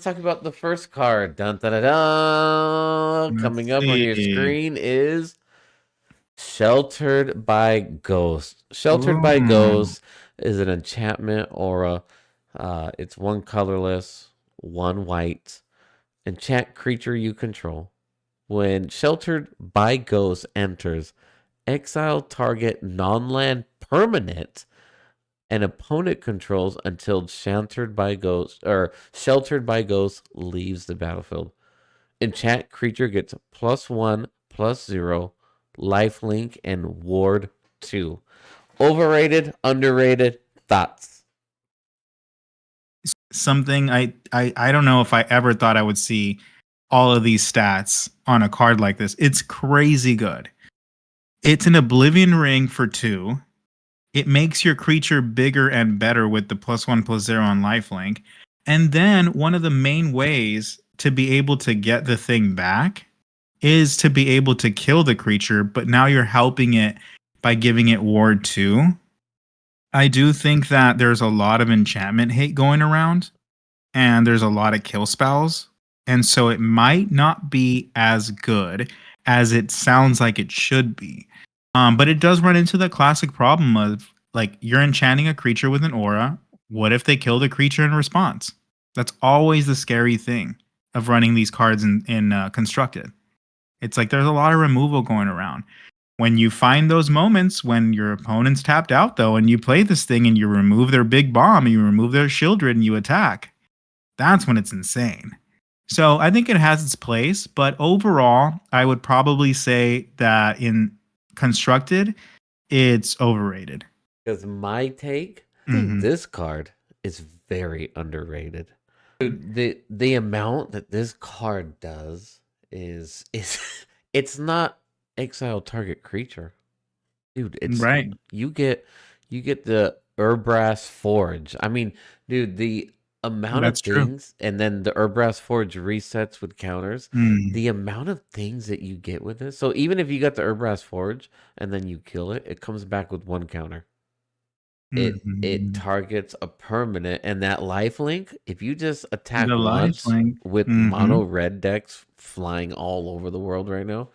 talk about the first card. Dun, dun, dun, dun. Let's Coming up on your see. screen is Sheltered by Ghost. Sheltered by Ooh. Ghost is an enchantment aura. It's one colorless, one white. Enchant creature you control. When Sheltered by Ghost enters, exile target non-land permanent an opponent controls until Sheltered by Ghost leaves the battlefield. Enchant creature gets +1/+0, lifelink, and ward 2. Overrated, underrated, thoughts? Something I don't know if I ever thought I would see all of these stats on a card like this. It's crazy good. It's an Oblivion Ring for 2. It makes your creature bigger and better with the +1/+0 on lifelink. And then one of the main ways to be able to get the thing back is to be able to kill the creature, but now you're helping it by giving it ward 2. I do think that there's a lot of enchantment hate going around, and there's a lot of kill spells. And so it might not be as good as it sounds like it should be. But it does run into the classic problem of like you're enchanting a creature with an aura. What if they kill the creature in response? That's always the scary thing of running these cards in constructed. It's like there's a lot of removal going around. When you find those moments when your opponent's tapped out, though, and you play this thing and you remove their big bomb and you remove their shieldred and you attack, that's when it's insane. So I think it has its place, but overall, I would probably say that in constructed, it's overrated. Because my take, I think Hmm. this card is very underrated. Dude, the amount that this card does is it's not exile target creature. Dude, it's Right. you get the Urbrass Forge. I mean, dude, the amount of That's true. things, and then the Urbrass Forge resets with counters. Mm. The amount of things that you get with this. So even if you got the Urbrass Forge and then you kill it, it comes back with one counter. It Mhm. targets a permanent, and that life link, if you just The attack life once link. with Hmm. mono red decks flying all over the world right now,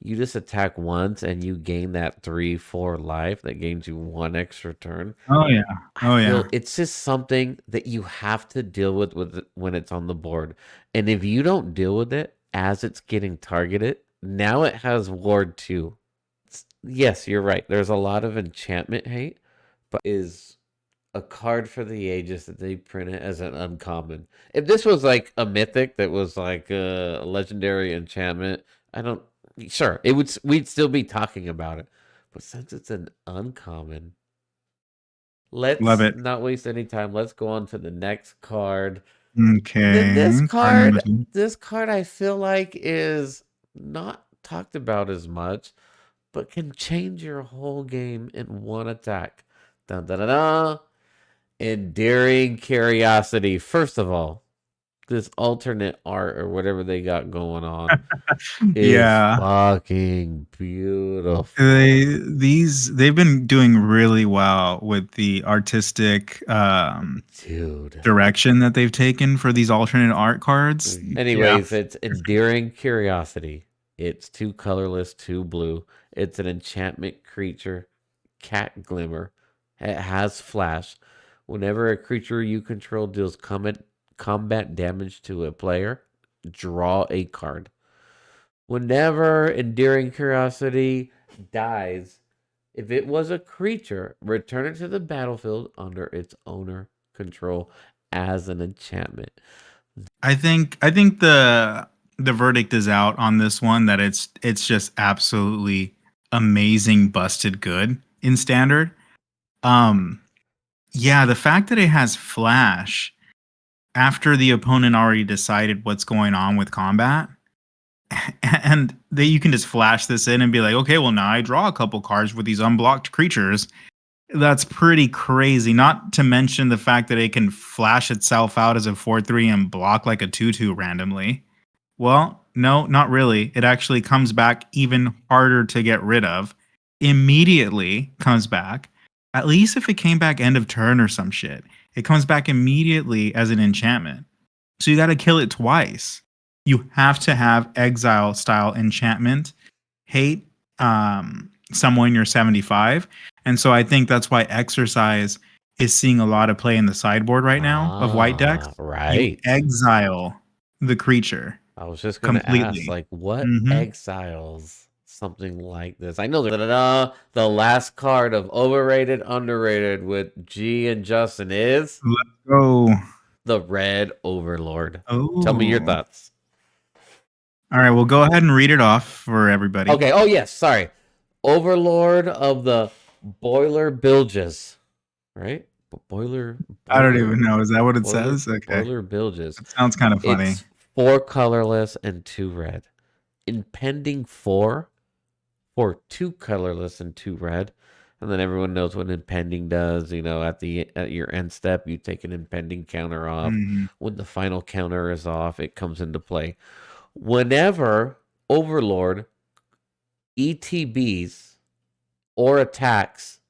you just attack once and you gain that 3/4 life that gains you one extra turn. Oh yeah. I Oh yeah. feel it's just something that you have to deal with when it's on the board. And if you don't deal with it as it's getting targeted, now it has ward 2. Yes, you're right. There's a lot of enchantment hate, but is a card for the ages that they print it as an uncommon. If this was like a mythic that was like a legendary enchantment, I don't. Sure, it would. We'd still be talking about it, but since it's an uncommon, Love let's it. not waste any time. Let's go on to the next card. And then Okay. Card number 2. this card, I feel like is not talked about as much, but can change your whole game in one attack. Dun dun dun dun. Endearing Curiosity. First of all, this alternate art or whatever they got going on is Yeah. fucking beautiful. They've been doing really well with the artistic Dude. direction that they've taken for these alternate art cards. Yeah. Anyways, it's Endearing Curiosity. It's two colorless, two blue. It's an enchantment creature, Cat Glimmer. It has flash. Whenever a creature you control deals combat damage to a player, draw a card. Whenever Endearing Curiosity dies, if it was a creature, return it to the battlefield under its owner control as an enchantment. I think the verdict is out on this one that it's just absolutely amazing busted good in standard. Um yeah, the fact that it has flash after the opponent already decided what's going on with combat and that you can just flash this in and be like, okay, well now I draw a couple cards with these unblocked creatures. That's pretty crazy. Not to mention the fact that it can flash itself out as a 4/3 and block like a 2/2 randomly. Well, no, not really. It actually comes back even harder to get rid of. Immediately comes back. At least if it came back end of turn or some shit, it comes back immediately as an enchantment. So you got to kill it twice. You have to have exile style enchantment hate someone you're 75. And so I think that's why exercise is seeing a lot of play in the sideboard right now of white decks. You Right. exile the creature I was just gonna ask, completely. like, what Hmm. exiles something like this? I know that the last card of overrated, underrated with G and Justin is Let's go. the Red Overlord. Tell me your Oh. thoughts. All right, well, go ahead and read it off for everybody. Okay. Oh yes. Sorry. Overlord of the Boiler Bilges. Right. Boiler. I don't even Boiler. know. Is that what it Boiler. says? Okay. Boiler Bilges. That sounds kind of funny. It's 4 colorless and 2 red. Impending 4 for 2 colorless and 2 red. And then everyone knows what impending does. You know, at your end step, you take an impending counter off. Mhm. When the final counter is off, it comes into play. Whenever Overlord ETBs or attacks,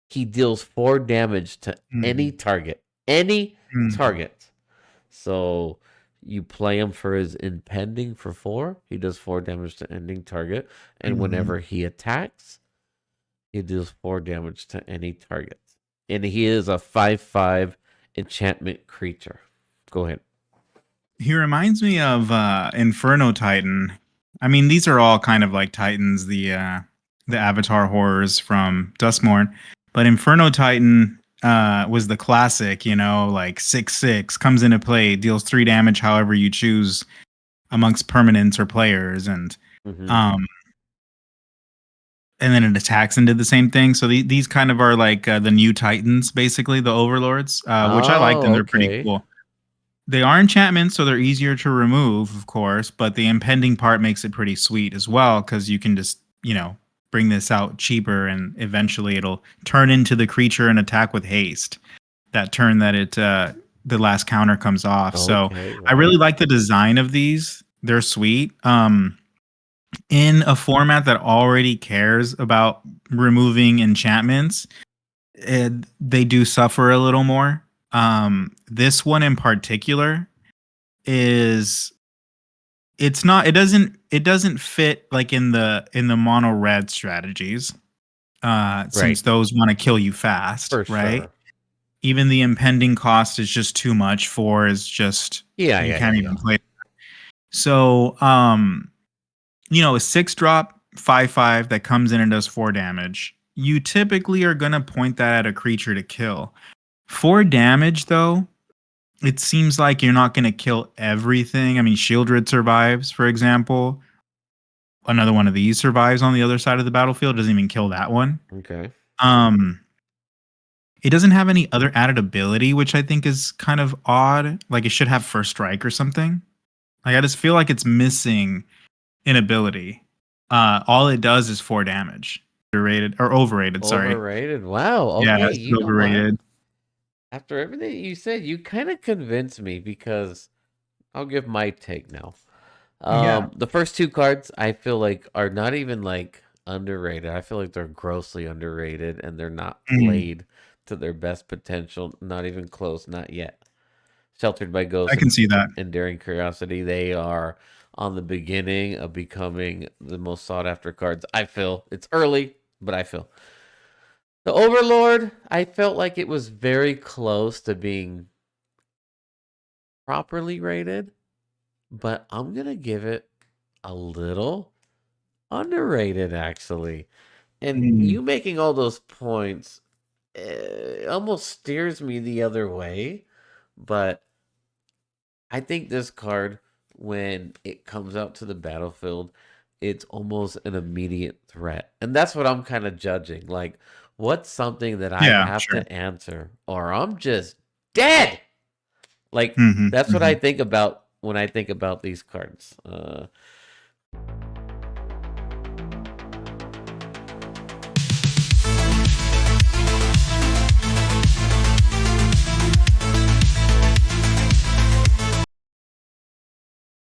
he deals 4 damage to any Mhm. target. Any Mhm. target. So you play him for his impending for 4. He does 4 damage to ending target. And Mhm. whenever he attacks, he deals 4 damage to any target. And he is a 5/5 enchantment creature. Go ahead. He reminds me of Inferno Titan. I mean, these are all kind of like Titans, the Avatar horrors from Duskmorn. But Inferno Titan was the classic, you know, like 6/6 comes into play, deals 3 damage, however you choose amongst permanents or players, Mm-hmm. um, and then it attacks and did the same thing. So these kind of are like the new Titans, basically the Overlords, which I like them. Oh, They're pretty okay. cool. They are enchantments, so they're easier to remove, of course, but the impending part makes it pretty sweet as well because you can just, you know, bring this out cheaper and eventually it'll turn into the creature and attack with haste. That turn that the last counter comes off. So Okay. I really Wow. like the design of these. They're sweet. In a format that already cares about removing enchantments, they do suffer a little more. This one in particular is it doesn't fit like in the mono red strategies Right. since those want to kill you fast, For right? sure. Even the impending cost is just too much. 4 is just Yeah, you yeah, can't yeah, even yeah. play. So you know, a 6 drop 5/5 that comes in and does 4 damage, you typically are gonna point that at a creature to kill. 4 damage though, it seems like you're not gonna kill everything. I mean, Shieldred survives, for example. Another one of these survives on the other side of the battlefield, doesn't even kill that one. Okay. Um, it doesn't have any other added ability, which I think is kind of odd. Like it should have first strike or something. Like I just feel like it's missing an ability. All it does is 4 damage. Underrated or overrated, sorry. Overrated. Wow. Yeah, Okay. it's You know what? overrated. After everything you said, you kind of convinced me because I'll give my take now. Yeah. The first 2 cards I feel like are not even like underrated. I feel like they're grossly underrated and they're not Mhm. played to their best potential. Not even close. Not yet. Sheltered by Ghosts I can and see that. Enduring Curiosity. They are on the beginning of becoming the most sought after cards. I feel it's early, but I feel the Overlord. I felt like it was very close to being properly rated, but I'm gonna give it a little underrated actually. And Mm. you making all those points almost steers me the other way, but I think this card, when it comes out to the battlefield, it's almost an immediate threat. And that's what I'm kind of judging. Like, what's something that I Yeah, have sure. to answer, or I'm just dead? Like, Mhm, that's what I mhm. think about when I think about these cards.